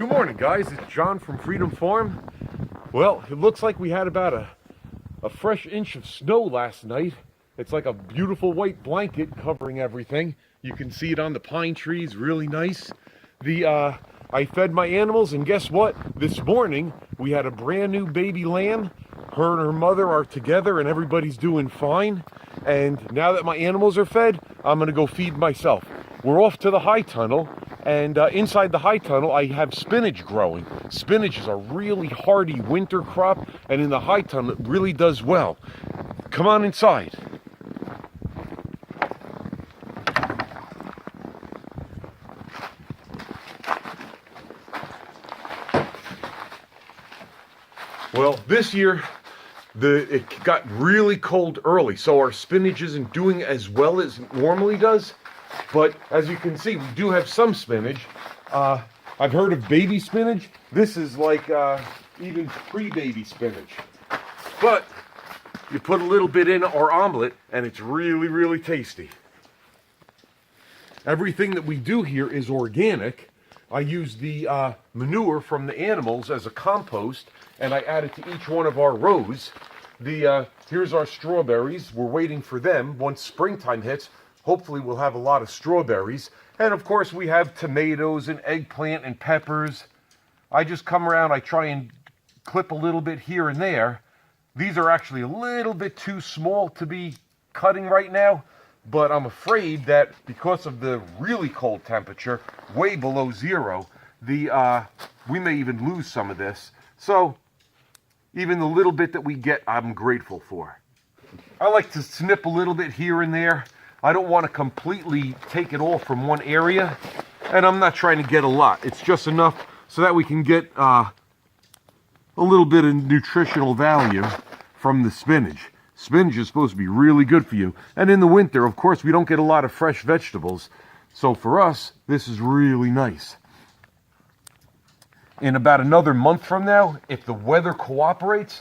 Good morning, guys. It's John from Freedom Farm. Well, it looks like we had about a fresh inch of snow last night. It's like a beautiful white blanket covering everything. You can see it on the pine trees, really nice. I fed my animals, and guess what? This morning, we had a brand new baby lamb. Her and her mother are together, and everybody's doing fine. And now that my animals are fed, I'm gonna go feed myself. We're off to the high tunnel, and inside the high tunnel, I have spinach growing. Spinach is a really hardy winter crop, and in the high tunnel, it really does well. Come on inside. Well, this year, it got really cold early, so our spinach isn't doing as well as it normally does. But as you can see, we do have some spinach. I've heard of baby spinach. This is like even pre-baby spinach. But you put a little bit in our omelet, and it's really, really tasty. Everything that we do here is organic. I use the manure from the animals as a compost, and I add it to each one of our rows. Here's our strawberries. We're waiting for them. Once springtime hits, hopefully we'll have a lot of strawberries. And of course we have tomatoes and eggplant and peppers. I just come around, I try and clip a little bit here and there. These are actually a little bit too small to be cutting right now, but I'm afraid that because of the really cold temperature, way below zero, we may even lose some of this. So even the little bit that we get, I'm grateful for. I like to snip a little bit here and there. I don't want to completely take it all from one area, and I'm not trying to get a lot. It's just enough so that we can get a little bit of nutritional value from the spinach. Spinach is supposed to be really good for you. And in the winter, of course, we don't get a lot of fresh vegetables. So for us, this is really nice. In about another month from now, if the weather cooperates,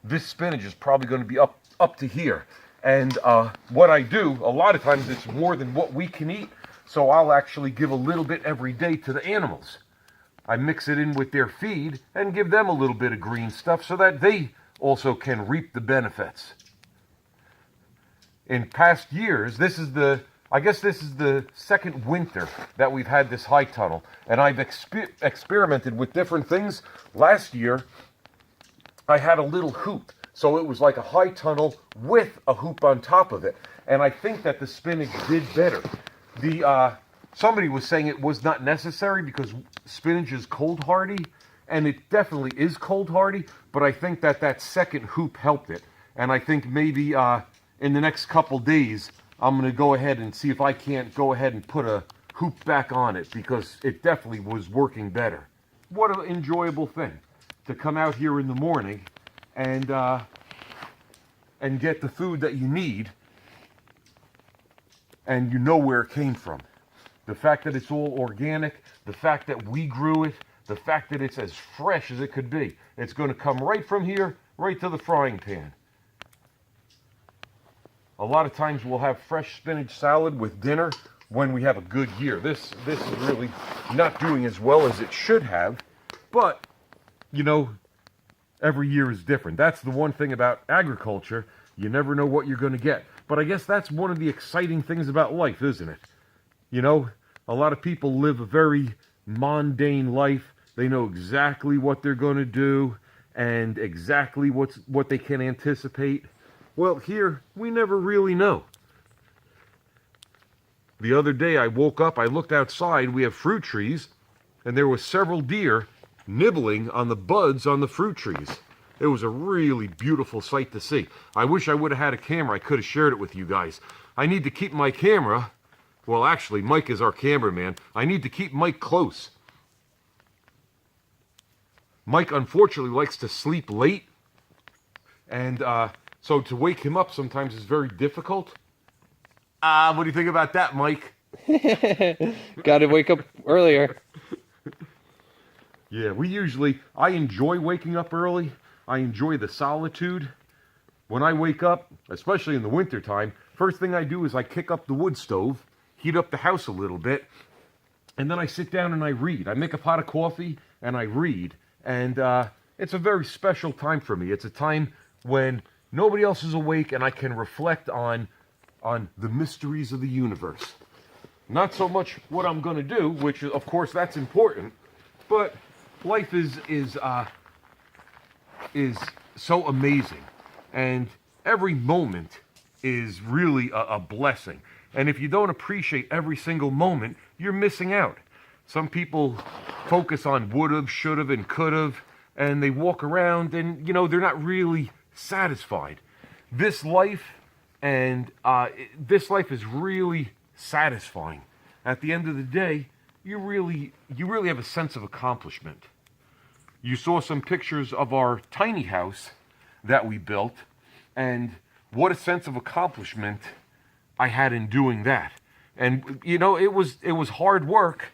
this spinach is probably going to be up to here. And what I do, a lot of times it's more than what we can eat, so I'll actually give a little bit every day to the animals. I mix it in with their feed and give them a little bit of green stuff so that they also can reap the benefits. In past years, I guess this is the second winter that we've had this high tunnel, and I've experimented with different things. Last year, I had a little hoop. So it was like a high tunnel with a hoop on top of it. And I think that the spinach did better. Somebody was saying it was not necessary because spinach is cold hardy, and it definitely is cold hardy, but I think that second hoop helped it. And I think maybe in the next couple days, I'm going to go ahead and see if I can't go ahead and put a hoop back on it, because it definitely was working better. What an enjoyable thing to come out here in the morning and get the food that you need, and you know where it came from. The fact that it's all organic, the fact that we grew it, the fact that it's as fresh as it could be. It's going to come right from here, right to the frying pan. A lot of times we'll have fresh spinach salad with dinner when we have a good year. This is really not doing as well as it should have, but, you know, every year is different. That's the one thing about agriculture. You never know what you're going to get. But I guess that's one of the exciting things about life, isn't it? You know, a lot of people live a very mundane life. They know exactly what they're going to do and exactly what they can anticipate. Well, here, we never really know. The other day I woke up, I looked outside, we have fruit trees, and there were several deer nibbling on the buds on the fruit trees. It was a really beautiful sight to see. I wish I would have had a camera. I could have shared it with you guys. I need to keep my camera, well actually Mike is our cameraman, I need to keep Mike close. Mike unfortunately likes to sleep late, and so to wake him up sometimes is very difficult. What do you think about that, Mike? Gotta wake up earlier. Yeah, I enjoy waking up early. I enjoy the solitude. When I wake up, especially in the wintertime, first thing I do is I kick up the wood stove, heat up the house a little bit, and then I sit down and I read. I make a pot of coffee, and I read. And it's a very special time for me. It's a time when nobody else is awake and I can reflect on the mysteries of the universe. Not so much what I'm going to do, which of course that's important, but life is so amazing, and every moment is really a blessing. And if you don't appreciate every single moment, you're missing out. Some people focus on would've, should've, and could've, and they walk around and, they're not really satisfied. This life is really satisfying. At the end of the day, you really have a sense of accomplishment. You saw some pictures of our tiny house that we built, and what a sense of accomplishment I had in doing that. And it was hard work.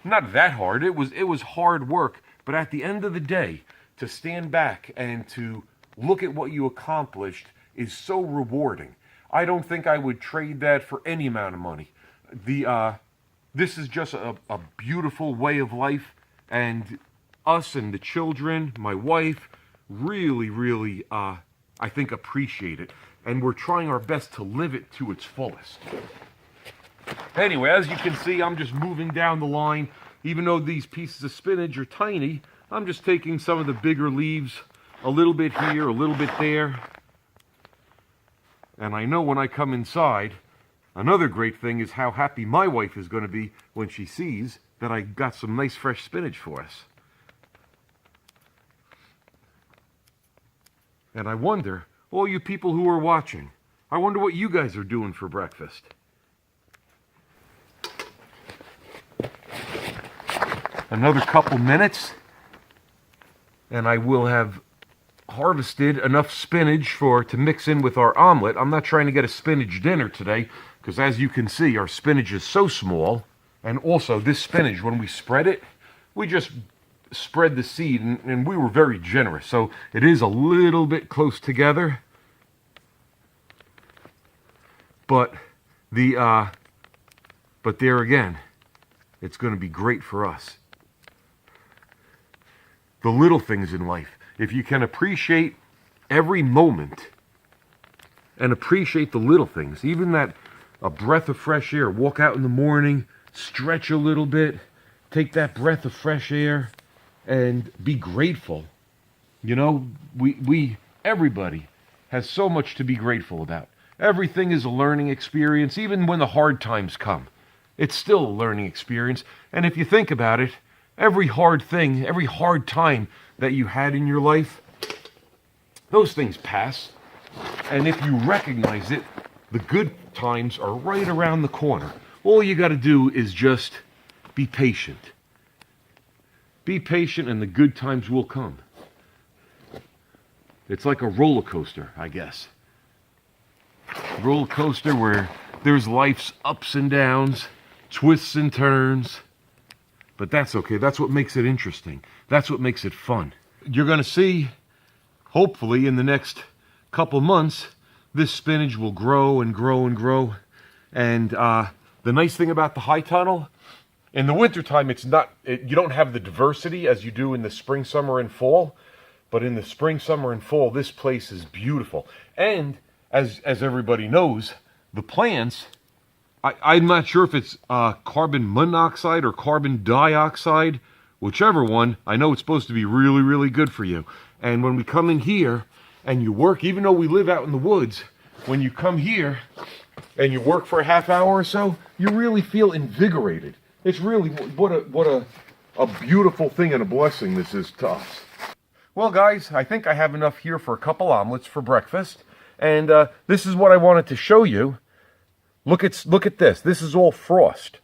Not that hard. It was hard work, but at the end of the day, to stand back and to look at what you accomplished is so rewarding. I don't think I would trade that for any amount of money. This is just a beautiful way of life, and us and the children, my wife, really, I think appreciate it. And we're trying our best to live it to its fullest. Anyway, as you can see, I'm just moving down the line. Even though these pieces of spinach are tiny, I'm just taking some of the bigger leaves, a little bit here, a little bit there. And I know when I come inside, another great thing is how happy my wife is going to be when she sees that I got some nice fresh spinach for us. And I wonder, all you people who are watching, I wonder what you guys are doing for breakfast. Another couple minutes, and I will have harvested enough spinach to mix in with our omelet. I'm not trying to get a spinach dinner today, because as you can see, our spinach is so small. And also, this spinach, when we spread it, we just spread the seed, and we were very generous. So it is a little bit close together. But but there again, it's going to be great for us. The little things in life. If you can appreciate every moment and appreciate the little things, even that a breath of fresh air, walk out in the morning, stretch a little bit, take that breath of fresh air and be grateful. Everybody has so much to be grateful about. Everything is a learning experience, even when the hard times come. It's still a learning experience. And if you think about it, every hard thing, every hard time that you had in your life, those things pass. And if you recognize it, the good times are right around the corner. All you got to do is just be patient. Be patient and the good times will come. It's like a roller coaster, I guess. Roller coaster where there's life's ups and downs, twists and turns. But that's okay. That's what makes it interesting. That's what makes it fun. You're going to see, hopefully in the next couple months, this spinach will grow and grow and grow. And the nice thing about the high tunnel, in the wintertime, you don't have the diversity as you do in the spring, summer, and fall. But in the spring, summer, and fall, this place is beautiful. And as everybody knows, the plants, I'm not sure if it's carbon monoxide or carbon dioxide, whichever one. I know it's supposed to be really, really good for you. And when we come in here and you work, even though we live out in the woods, when you come here and you work for a half hour or so, you really feel invigorated. It's really, what a beautiful thing and a blessing this is to us. Well, guys, I think I have enough here for a couple omelets for breakfast. And this is what I wanted to show you. Look at this. This is all frost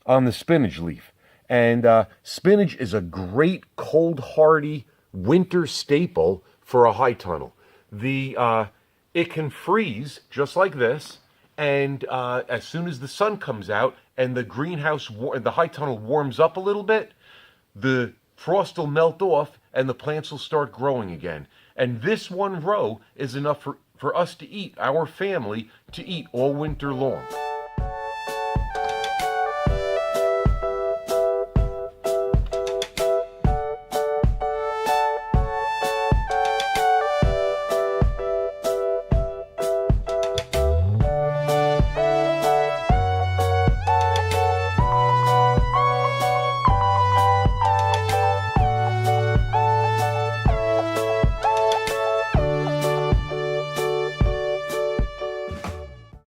on the spinach leaf. And spinach is a great, cold, hardy winter staple for a high tunnel. It can freeze just like this, and as soon as the sun comes out and the high tunnel warms up a little bit, the frost will melt off and the plants will start growing again. And this one row is enough for us to eat, our family to eat all winter long.